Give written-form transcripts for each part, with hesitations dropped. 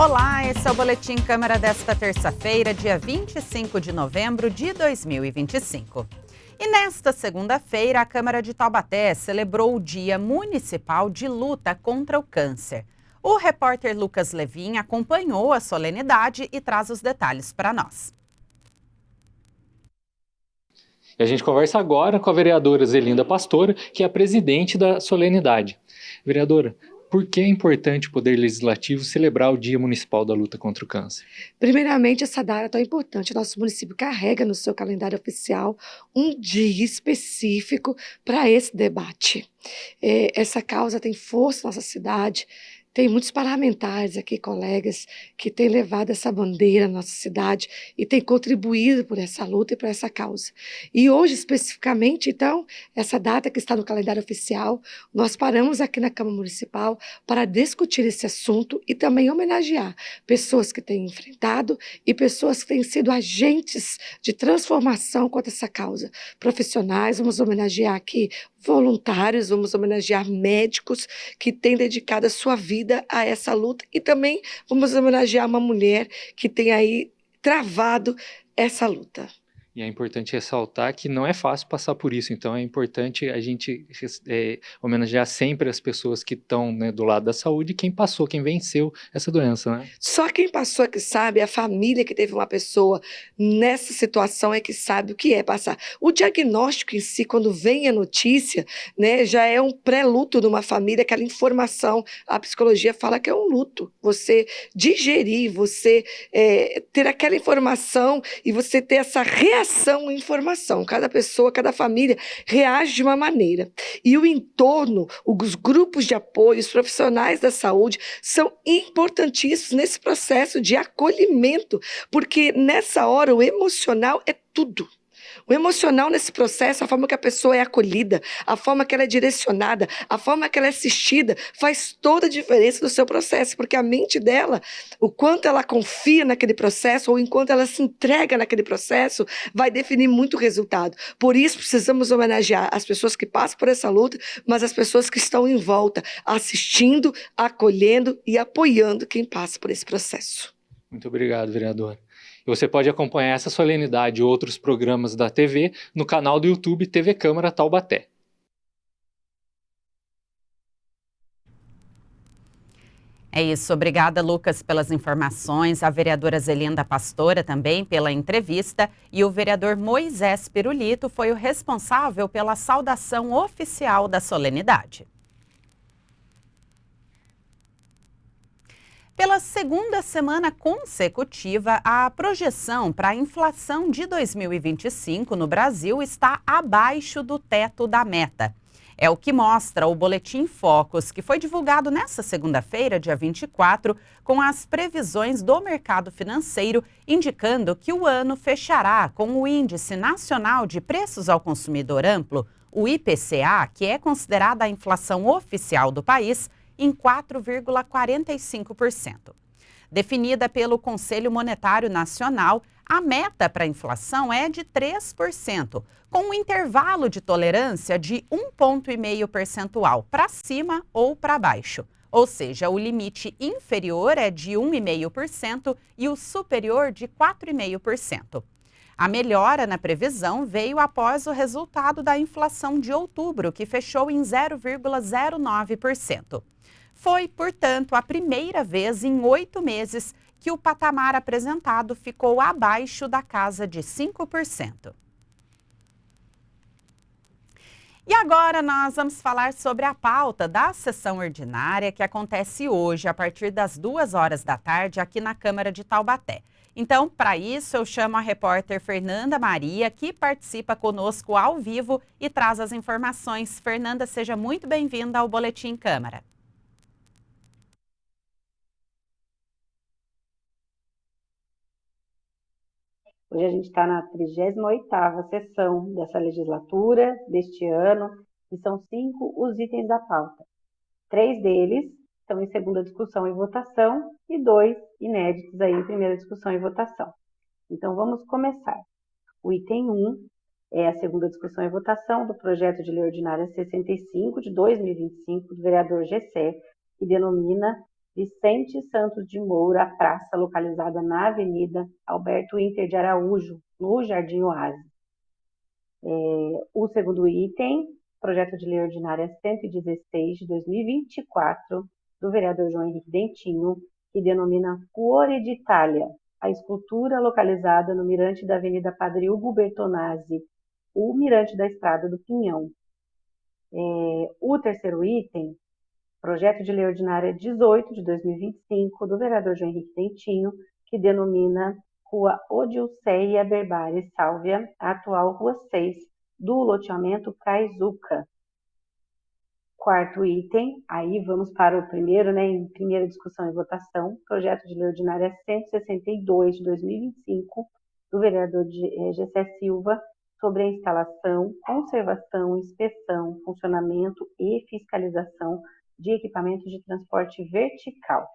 Olá, esse é o Boletim Câmara desta terça-feira, dia 25 de novembro de 2025. E nesta segunda-feira, a Câmara de Taubaté celebrou o Dia Municipal de Luta contra o Câncer. O repórter Lucas Levin acompanhou a solenidade e traz os detalhes para nós. E a gente conversa agora com a vereadora Zelinda Pastora, que é a presidente da solenidade. Vereadora, por que é importante o Poder Legislativo celebrar o Dia Municipal da Luta contra o Câncer? Primeiramente, essa data é tão importante. O nosso município carrega no seu calendário oficial um dia específico para esse debate. Essa causa tem força na nossa cidade. Tem muitos parlamentares aqui, colegas, que têm levado essa bandeira na nossa cidade e têm contribuído por essa luta e por essa causa. E hoje, especificamente, então, essa data que está no calendário oficial, nós paramos aqui na Câmara Municipal para discutir esse assunto e também homenagear pessoas que têm enfrentado e pessoas que têm sido agentes de transformação contra essa causa. Profissionais, vamos homenagear aqui voluntários, vamos homenagear médicos que têm dedicado a sua vida a essa luta e também vamos homenagear uma mulher que tem aí travado essa luta. E é importante ressaltar que não é fácil passar por isso, então é importante a gente homenagear sempre as pessoas que estão, né, do lado da saúde, quem passou, quem venceu essa doença, né? Só quem passou é que sabe, a família que teve uma pessoa nessa situação é que sabe o que é passar. O diagnóstico em si, quando vem a notícia, né, já é um pré-luto numa família, aquela informação, a psicologia fala que é um luto. Você digerir, você ter aquela informação e você ter essa reação à informação. Cada pessoa, cada família reage de uma maneira. E o entorno, os grupos de apoio, os profissionais da saúde são importantíssimos nesse processo de acolhimento, porque nessa hora o emocional é tudo. O emocional nesse processo, a forma que a pessoa é acolhida, a forma que ela é direcionada, a forma que ela é assistida, faz toda a diferença no seu processo, porque a mente dela, o quanto ela confia naquele processo ou enquanto ela se entrega naquele processo, vai definir muito o resultado. Por isso, precisamos homenagear as pessoas que passam por essa luta, mas as pessoas que estão em volta, assistindo, acolhendo e apoiando quem passa por esse processo. Muito obrigado, vereadora. E você pode acompanhar essa solenidade e outros programas da TV no canal do YouTube TV Câmara Taubaté. É isso, obrigada, Lucas, pelas informações, a vereadora Zelinda Pastora também pela entrevista e o vereador Moisés Pirulito foi o responsável pela saudação oficial da solenidade. Pela segunda semana consecutiva, a projeção para a inflação de 2025 no Brasil está abaixo do teto da meta. É o que mostra o Boletim Focus, que foi divulgado nesta segunda-feira, dia 24, com as previsões do mercado financeiro, indicando que o ano fechará com o Índice Nacional de Preços ao Consumidor Amplo, o IPCA, que é considerada a inflação oficial do país, em 4,45%. Definida pelo Conselho Monetário Nacional, a meta para a inflação é de 3%, com um intervalo de tolerância de 1,5 ponto percentual para cima ou para baixo. Ou seja, o limite inferior é de 1,5% e o superior de 4,5%. A melhora na previsão veio após o resultado da inflação de outubro, que fechou em 0,09%. Foi, portanto, a primeira vez em 8 meses que o patamar apresentado ficou abaixo da casa de 5%. E agora nós vamos falar sobre a pauta da sessão ordinária que acontece hoje, a partir das 2 horas da tarde, aqui na Câmara de Taubaté. Então, para isso, eu chamo a repórter Fernanda Maria, que participa conosco ao vivo e traz as informações. Fernanda, seja muito bem-vinda ao Boletim Câmara. Hoje a gente está na 38ª sessão dessa legislatura, deste ano, e são 5 os itens da pauta. 3 deles estão em segunda discussão e votação, e 2 inéditos aí em primeira discussão e votação. Então, vamos começar. O item 1 é a segunda discussão e votação do projeto de lei ordinária 65 de 2025, do vereador Gessé, que denomina Vicente Santos de Moura, praça localizada na Avenida Alberto Inter de Araújo, no Jardim Oásis. O segundo item, projeto de lei ordinária 116 de 2024, do vereador João Henrique Dentinho, que denomina Cuore d'Italia, a escultura localizada no mirante da Avenida Padre Hugo Bertonazzi, o mirante da Estrada do Pinhão. O terceiro item, projeto de lei ordinária 18 de 2025, do vereador João Henrique Dentinho, que denomina Rua Odilceia Berbari Sálvia, a atual Rua 6, do loteamento Caizuca. Quarto item, aí vamos para o primeiro, em primeira discussão e votação, projeto de lei ordinária 162 de 2025, do vereador Gessé Silva, sobre a instalação, conservação, inspeção, funcionamento e fiscalização de equipamentos de transporte vertical.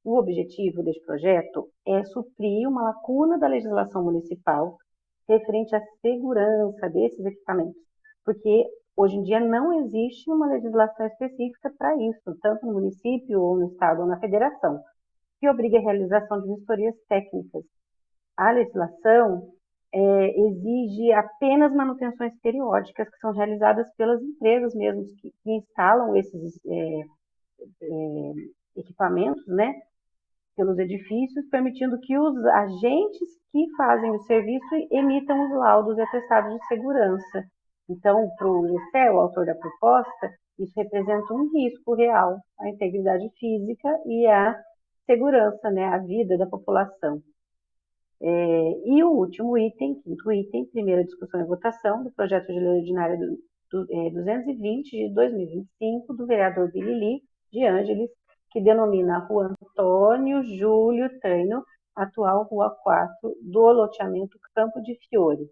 O objetivo deste projeto é suprir uma lacuna da legislação municipal referente à segurança desses equipamentos, porque hoje em dia não existe uma legislação específica para isso, tanto no município ou no estado ou na federação, que obriga a realização de vistorias técnicas. A legislação exige apenas manutenções periódicas que são realizadas pelas empresas mesmo que instalam esses equipamentos, pelos edifícios, permitindo que os agentes que fazem o serviço emitam os laudos e atestados de segurança. Então, para o Gessé, o autor da proposta, isso representa um risco real à integridade física e à segurança, a vida da população. E o último item, quinto item, primeira discussão e votação do projeto de lei ordinária 220 de 2025, do vereador Bilili de Ângeles, que denomina a Rua Antônio Júlio Taino, atual Rua 4, do loteamento Campo de Fiore.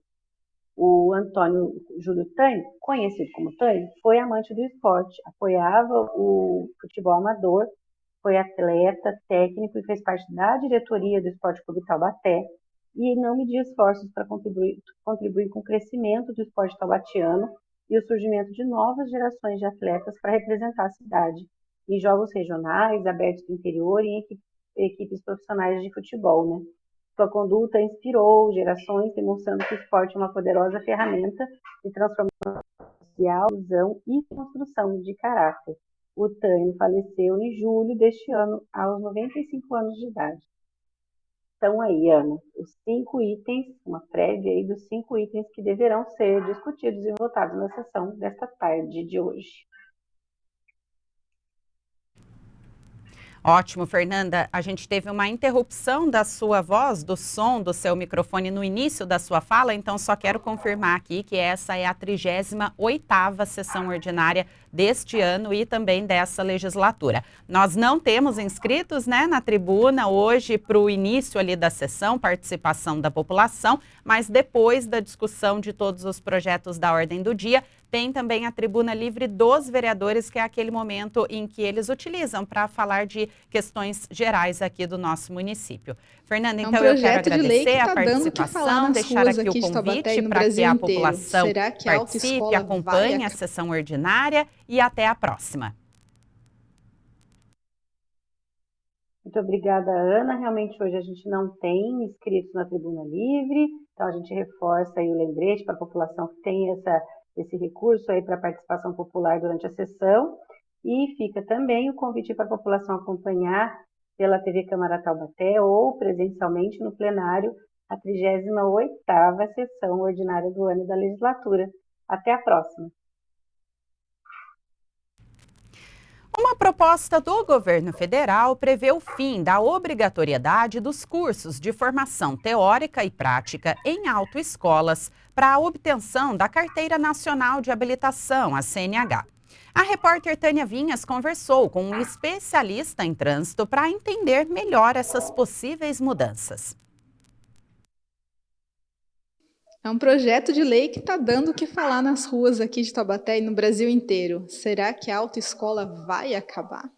O Antônio Júlio Taino, conhecido como Taino, foi amante do esporte, apoiava o futebol amador, foi atleta, técnico e fez parte da diretoria do Esporte Clube Taubaté e não media esforços para contribuir com o crescimento do esporte taubatiano e o surgimento de novas gerações de atletas para representar a cidade em jogos regionais, abertos do interior e em equipes profissionais de futebol, Sua conduta inspirou gerações, demonstrando que o esporte é uma poderosa ferramenta de transformação social, visão e construção de caráter. O Taino faleceu em julho deste ano, aos 95 anos de idade. Então aí, Ana, os 5 itens, uma prévia aí dos 5 itens que deverão ser discutidos e votados na sessão desta tarde de hoje. Ótimo, Fernanda. A gente teve uma interrupção da sua voz, do som do seu microfone no início da sua fala, então só quero confirmar aqui que essa é a 38ª sessão ordinária deste ano e também dessa legislatura. Nós não temos inscritos, na tribuna hoje para o início ali da sessão, participação da população, mas depois da discussão de todos os projetos da ordem do dia, tem também a tribuna livre dos vereadores, que é aquele momento em que eles utilizam para falar de questões gerais aqui do nosso município. Fernanda, então eu quero agradecer a participação, deixar aqui o convite para que a população participe, acompanhe a sessão ordinária e até a próxima. Muito obrigada, Ana. Realmente hoje a gente não tem inscritos na tribuna livre, então a gente reforça aí o lembrete para a população que tem esse recurso aí para participação popular durante a sessão, e fica também o convite para a população acompanhar pela TV Câmara Taubaté ou presencialmente no plenário a 38ª sessão ordinária do ano da legislatura. Até a próxima. Uma proposta do governo federal prevê o fim da obrigatoriedade dos cursos de formação teórica e prática em autoescolas para a obtenção da Carteira Nacional de Habilitação, a CNH. A repórter Tânia Vinhas conversou com um especialista em trânsito para entender melhor essas possíveis mudanças. É um projeto de lei que está dando o que falar nas ruas aqui de Taubaté e no Brasil inteiro. Será que a autoescola vai acabar?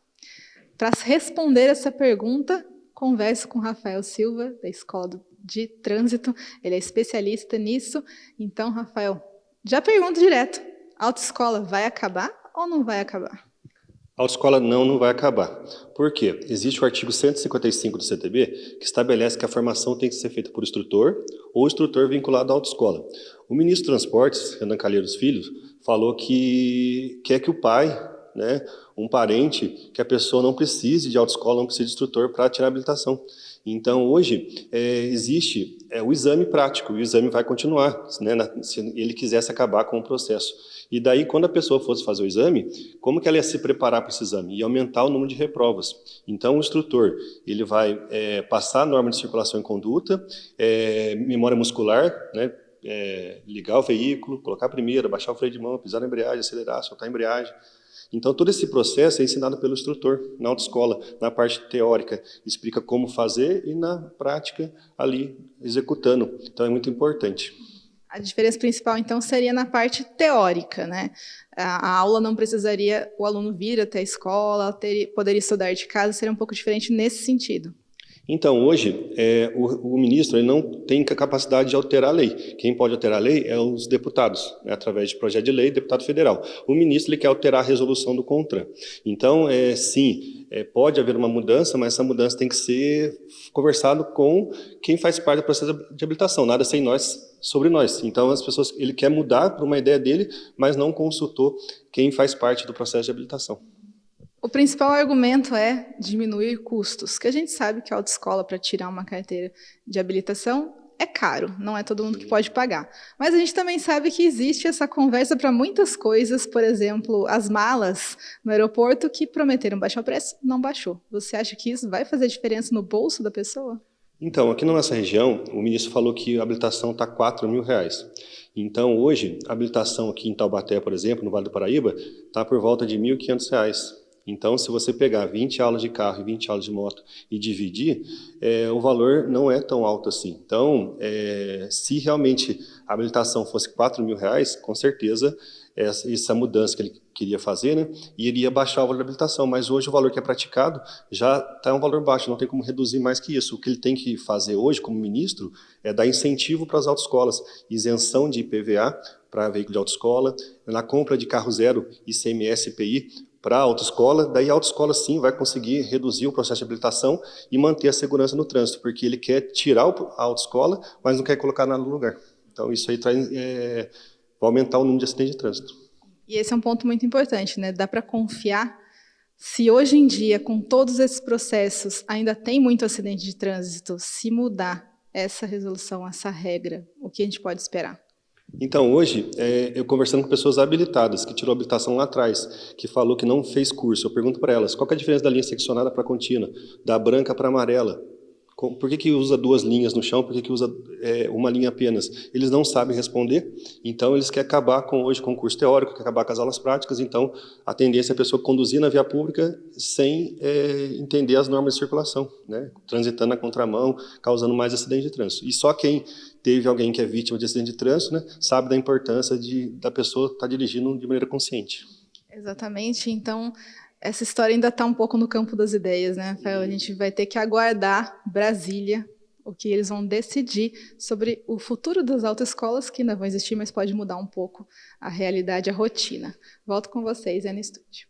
Para responder essa pergunta, converso com Rafael Silva, da Escola de Trânsito. Ele é especialista nisso. Então, Rafael, já pergunto direto. A autoescola vai acabar ou não vai acabar? A autoescola não vai acabar. Por quê? Existe o artigo 155 do CTB, que estabelece que a formação tem que ser feita por instrutor ou instrutor vinculado à autoescola. O ministro dos Transportes, Renan Calheiros Filho, falou que quer que o pai, né, um parente, que a pessoa não precise de autoescola, não precise de instrutor para tirar a habilitação. Então, hoje, existe o exame prático, e o exame vai continuar, né, se ele quisesse acabar com o processo. E daí, quando a pessoa fosse fazer o exame, como que ela ia se preparar para esse exame? Ia aumentar o número de reprovas. Então, o instrutor, ele vai passar a norma de circulação e conduta, memória muscular, né, ligar o veículo, colocar a primeira, baixar o freio de mão, pisar na embreagem, acelerar, soltar a embreagem. Então, todo esse processo é ensinado pelo instrutor na autoescola, na parte teórica, explica como fazer e na prática, ali, executando. Então, é muito importante. A diferença principal, então, seria na parte teórica, né? A aula não precisaria o aluno vir até a escola, poderia estudar de casa, seria um pouco diferente nesse sentido. Então, hoje, o ministro ele não tem capacidade de alterar a lei. Quem pode alterar a lei é os deputados, né, através de projeto de lei, deputado federal. O ministro ele quer alterar a resolução do CONTRAN. Então, sim, pode haver uma mudança, mas essa mudança tem que ser conversado com quem faz parte do processo de habilitação, nada sem nós, sobre nós. Então, as pessoas, ele quer mudar para uma ideia dele, mas não consultou quem faz parte do processo de habilitação. O principal argumento é diminuir custos, que a gente sabe que a autoescola para tirar uma carteira de habilitação é caro, não é todo mundo que pode pagar. Mas a gente também sabe que existe essa conversa para muitas coisas, por exemplo, as malas no aeroporto que prometeram baixar o preço, não baixou. Você acha que isso vai fazer diferença no bolso da pessoa? Então, aqui na nossa região, o ministro falou que a habilitação está R$4.000. Então, hoje, a habilitação aqui em Taubaté, por exemplo, no Vale do Paraíba, está por volta de R$1.500. Então, se você pegar 20 aulas de carro e 20 aulas de moto e dividir, o valor não é tão alto assim. Então, se realmente a habilitação fosse R$4.000, com certeza, essa mudança que ele queria fazer, né, iria baixar o valor da habilitação. Mas hoje o valor que é praticado já está um valor baixo, não tem como reduzir mais que isso. O que ele tem que fazer hoje, como ministro, é dar incentivo para as autoescolas, isenção de IPVA para veículo de autoescola, na compra de carro zero ICMS IPI, para a autoescola, daí a autoescola sim vai conseguir reduzir o processo de habilitação e manter a segurança no trânsito, porque ele quer tirar a autoescola, mas não quer colocar nada no lugar. Então isso aí vai aumentar o número de acidentes de trânsito. E esse é um ponto muito importante, né? Dá para confiar se hoje em dia, com todos esses processos, ainda tem muito acidente de trânsito, se mudar essa resolução, essa regra, o que a gente pode esperar? Então, hoje, eu conversando com pessoas habilitadas, que tirou a habilitação lá atrás, que falou que não fez curso, eu pergunto para elas, qual que é a diferença da linha seccionada para a contínua, da branca para a amarela? Por que usa duas linhas no chão, por que usa uma linha apenas? Eles não sabem responder, então eles querem acabar hoje com o curso teórico, querem acabar com as aulas práticas, então a tendência é a pessoa conduzir na via pública sem entender as normas de circulação, né? Transitando na contramão, causando mais acidente de trânsito. E só quem teve alguém que é vítima de acidente de trânsito, né, sabe da importância da pessoa estar dirigindo de maneira consciente. Exatamente, então essa história ainda está um pouco no campo das ideias, né, Rafael? A gente vai ter que aguardar Brasília, o que eles vão decidir sobre o futuro das autoescolas, que ainda vão existir, mas pode mudar um pouco a realidade, a rotina. Volto com vocês aí no estúdio.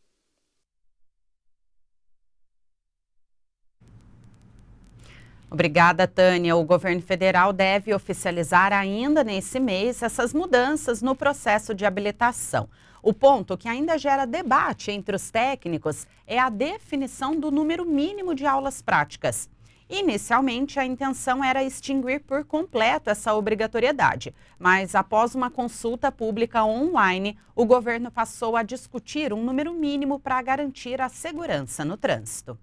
Obrigada, Tânia. O governo federal deve oficializar ainda nesse mês essas mudanças no processo de habilitação. O ponto que ainda gera debate entre os técnicos é a definição do número mínimo de aulas práticas. Inicialmente, a intenção era extinguir por completo essa obrigatoriedade, mas após uma consulta pública online, o governo passou a discutir um número mínimo para garantir a segurança no trânsito.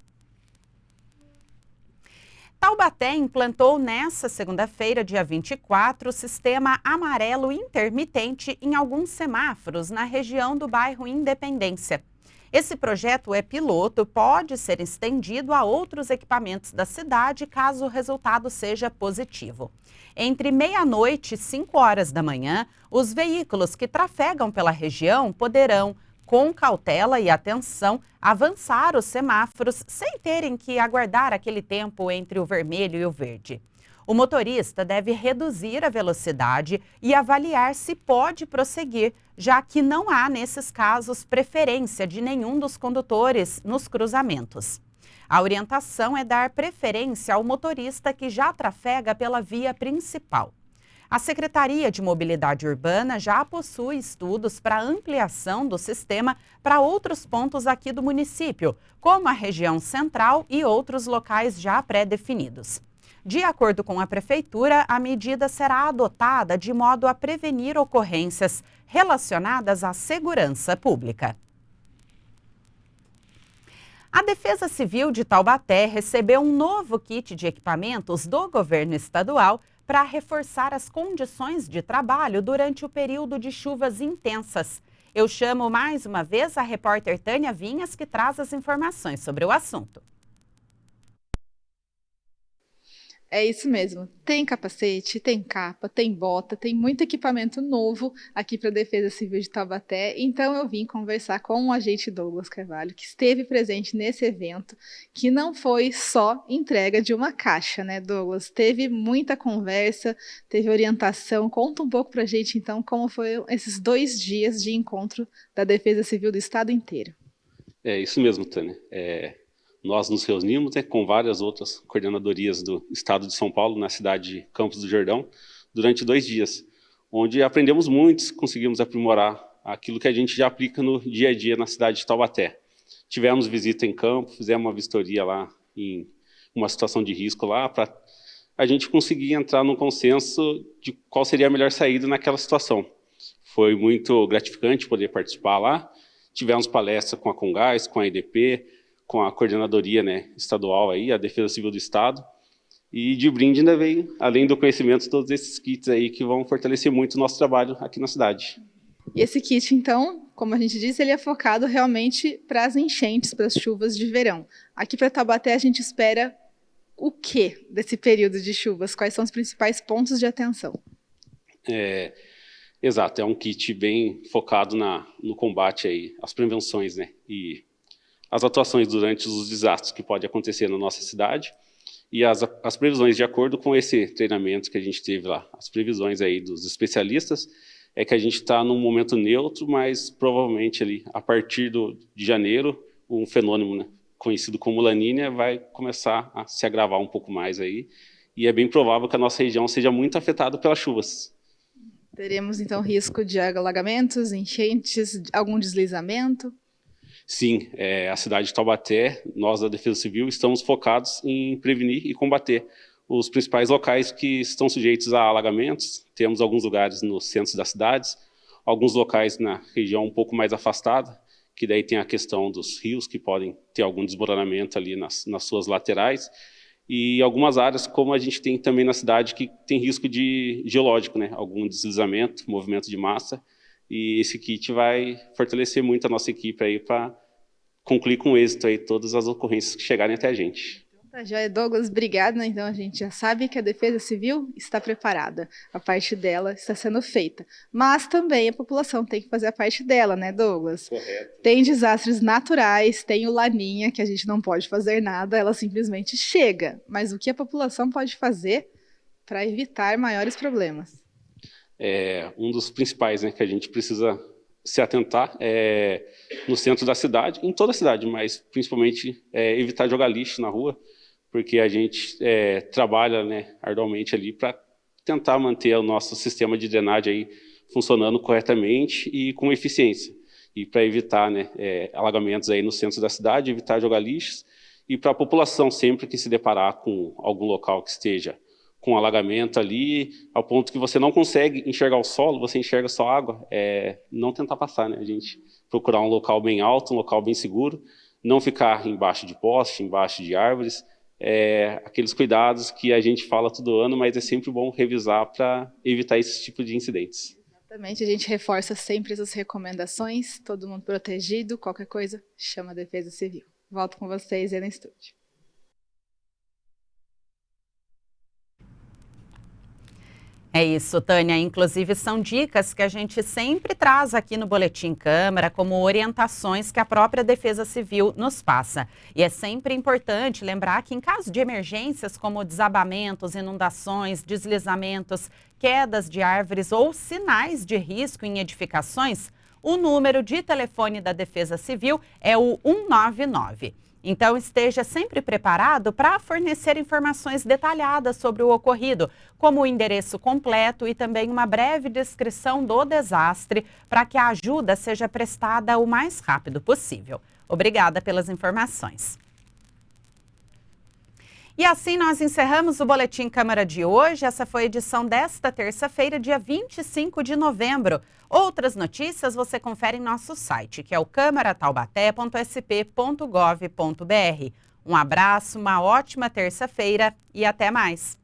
Taubaté implantou nesta segunda-feira, dia 24, o sistema amarelo intermitente em alguns semáforos na região do bairro Independência. Esse projeto é piloto, pode ser estendido a outros equipamentos da cidade caso o resultado seja positivo. Entre meia-noite e 5 horas da manhã, os veículos que trafegam pela região poderão, com cautela e atenção, avançar os semáforos sem terem que aguardar aquele tempo entre o vermelho e o verde. O motorista deve reduzir a velocidade e avaliar se pode prosseguir, já que não há, nesses casos, preferência de nenhum dos condutores nos cruzamentos. A orientação é dar preferência ao motorista que já trafega pela via principal. A Secretaria de Mobilidade Urbana já possui estudos para ampliação do sistema para outros pontos aqui do município, como a região central e outros locais já pré-definidos. De acordo com a Prefeitura, a medida será adotada de modo a prevenir ocorrências relacionadas à segurança pública. A Defesa Civil de Taubaté recebeu um novo kit de equipamentos do governo estadual para reforçar as condições de trabalho durante o período de chuvas intensas. Eu chamo mais uma vez a repórter Tânia Vinhas, que traz as informações sobre o assunto. É isso mesmo, tem capacete, tem capa, tem bota, tem muito equipamento novo aqui para a Defesa Civil de Taubaté, então eu vim conversar com o agente Douglas Carvalho, que esteve presente nesse evento, que não foi só entrega de uma caixa, né, Douglas? Teve muita conversa, teve orientação. Conta um pouco para a gente, então, como foi esses 2 dias de encontro da Defesa Civil do estado inteiro. É isso mesmo, Tânia. Nós nos reunimos com várias outras coordenadorias do estado de São Paulo, na cidade de Campos do Jordão, durante 2 dias, onde aprendemos muito, conseguimos aprimorar aquilo que a gente já aplica no dia a dia na cidade de Taubaté. Tivemos visita em campo, fizemos uma vistoria lá em uma situação de risco lá, para a gente conseguir entrar num consenso de qual seria a melhor saída naquela situação. Foi muito gratificante poder participar lá. Tivemos palestra com a Congás, com a EDP, com a coordenadoria, né, estadual, aí, a Defesa Civil do Estado. E de brinde ainda veio, além do conhecimento, todos esses kits aí que vão fortalecer muito o nosso trabalho aqui na cidade. E esse kit, então, como a gente disse, ele é focado realmente para as enchentes, para as chuvas de verão. Aqui para Taubaté a gente espera o quê desse período de chuvas? Quais são os principais pontos de atenção? Exato, é um kit bem focado no combate aí, às prevenções, né, e as atuações durante os desastres que podem acontecer na nossa cidade e as previsões, de acordo com esse treinamento que a gente teve lá, as previsões aí dos especialistas, é que a gente está num momento neutro, mas provavelmente ali, a partir de janeiro, um fenômeno, né, conhecido como Lanínia vai começar a se agravar um pouco mais aí, e é bem provável que a nossa região seja muito afetada pelas chuvas. Teremos, então, risco de alagamentos, enchentes, algum deslizamento? Sim, a cidade de Taubaté, nós da Defesa Civil, estamos focados em prevenir e combater os principais locais que estão sujeitos a alagamentos. Temos alguns lugares nos centros das cidades, alguns locais na região um pouco mais afastada, que daí tem a questão dos rios, que podem ter algum desmoronamento ali nas suas laterais, e algumas áreas, como a gente tem também na cidade, que tem risco de geológico, né? Algum deslizamento, movimento de massa, e esse kit vai fortalecer muito a nossa equipe aí para concluir com êxito aí todas as ocorrências que chegarem até a gente. Tá joia, Douglas, obrigado. Então a gente já sabe que a Defesa Civil está preparada, a parte dela está sendo feita, mas também a população tem que fazer a parte dela, né, Douglas? Correto. Tem desastres naturais, tem o Laninha, que a gente não pode fazer nada, ela simplesmente chega, mas o que a população pode fazer para evitar maiores problemas? Um dos principais, né, que a gente precisa se atentar no centro da cidade, em toda a cidade, mas principalmente evitar jogar lixo na rua, porque a gente trabalha, né, arduamente ali para tentar manter o nosso sistema de drenagem aí funcionando corretamente e com eficiência, e para evitar, né, alagamentos aí no centro da cidade, evitar jogar lixos, e para a população, sempre que se deparar com algum local que esteja com alagamento ali, ao ponto que você não consegue enxergar o solo, você enxerga só água, não tentar passar, né? A gente procurar um local bem alto, um local bem seguro, não ficar embaixo de poste, embaixo de árvores, aqueles cuidados que a gente fala todo ano, mas é sempre bom revisar para evitar esse tipo de incidentes. Exatamente, a gente reforça sempre essas recomendações, todo mundo protegido, qualquer coisa, chama a Defesa Civil. Volto com vocês aí no estúdio. É isso, Tânia. Inclusive, são dicas que a gente sempre traz aqui no Boletim Câmara, como orientações que a própria Defesa Civil nos passa. E é sempre importante lembrar que, em caso de emergências como desabamentos, inundações, deslizamentos, quedas de árvores ou sinais de risco em edificações, o número de telefone da Defesa Civil é o 199. Então, esteja sempre preparado para fornecer informações detalhadas sobre o ocorrido, como o endereço completo e também uma breve descrição do desastre, para que a ajuda seja prestada o mais rápido possível. Obrigada pelas informações. E assim nós encerramos o Boletim Câmara de hoje. Essa foi a edição desta terça-feira, dia 25 de novembro. Outras notícias você confere em nosso site, que é o câmarataubaté.sp.gov.br. Um abraço, uma ótima terça-feira e até mais.